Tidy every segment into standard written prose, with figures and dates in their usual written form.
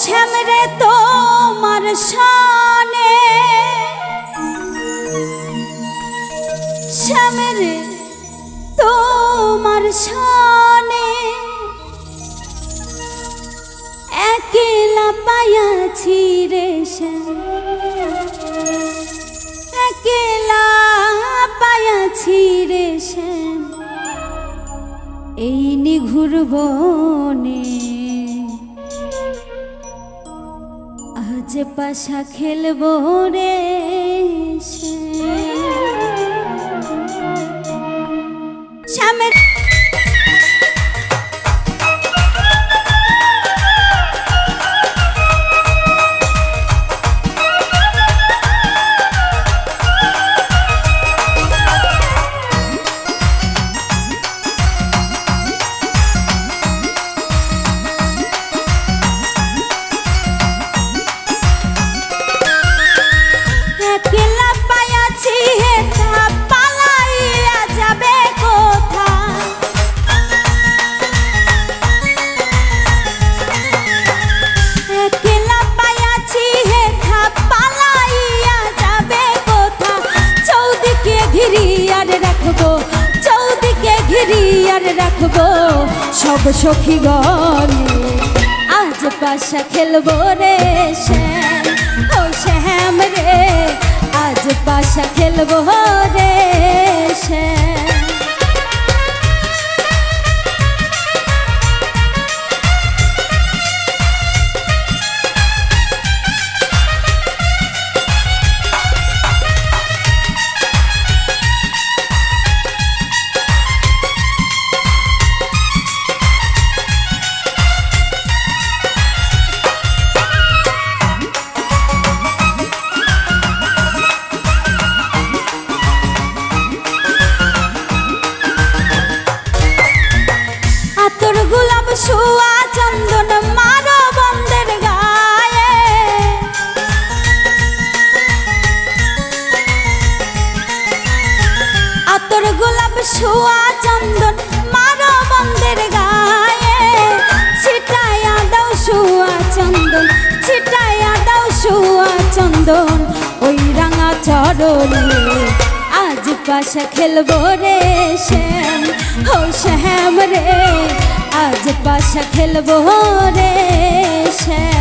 শ্যাম রে তোমার শানে, শ্যাম রে তোমার শানে একলা পায়াছি রে শ্যাম, একলা পায়াছি রে শ্যাম এই নিঘুর বনে। আজ পাশা খেলবো রে শ্যামের রাখবো সব সখী গণে। আজ পাশা খেলবো রে শ্যাম, ও শ্যাম রে আজ পাশা খেলবো রে শ্যাম। শুয়া চন্দন মারো বন্দের গায়ে, আতর গোলাপ শুয়া চন্দন মারো বন্দের গায়ে, ছিটাইয়া দাও শুয়া চন্দন, ছিটাইয়া দাও শুয়া চন্দন ওই রাঙা চরণে। আজ পাশা খেলবো রে শ্যাম, ও শ্যাম রে আজ পাশা খেলবো রে শ্যাম।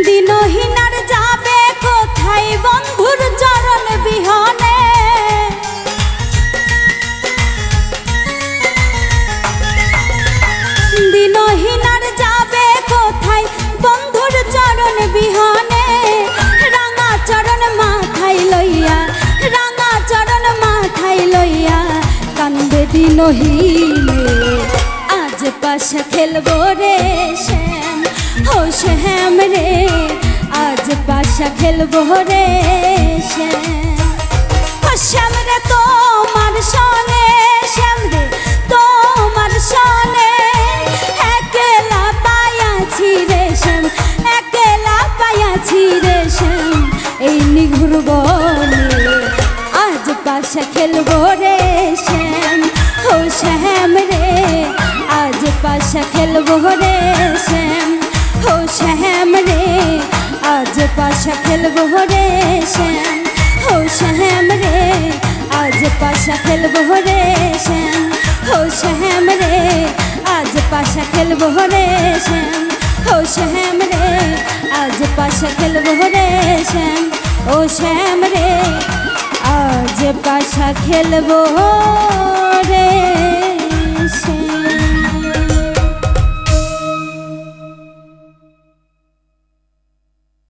দিনহীনার যাবে কোথায় বন্ধুর চরণ বিহনে, দিনহীনার যাবে কোথায় বন্ধুর চরণ বিহনে। রাঙা চরণ মাথায় লইয়া, রাঙা চরণ মাথায় লইয়া কান্দে দিনহীনে। আজ পাশা খেলবো রে শ্যাম, ও শ্যাম রে আজ পাশা খেলবো রে শ্যাম। ও শ্যাম রে তোমার সনে, শ্যাম রে তোমার সনে একলা পায়াছি রে শ্যাম, একলা পায়াছি রে শ্যাম এই নিঘুর বনে। আজ পাশা খেলবো রে শ্যাম, ও শ্যাম রে আজ পাশা খেলবো রে শ্যাম, ও শ্যাম রে আজ পাশা খেলবো রে শ্যাম, ও শ্যাম রে আজ পাশা খেলবো রে শ্যাম, ও শ্যাম রে আজ পাশা খেলবো রে শ্যাম, ও শ্যাম রে আজ পাশা খেলবো রে শ্যাম, ও শ্যাম রে আজ পাশা খেলবো রে।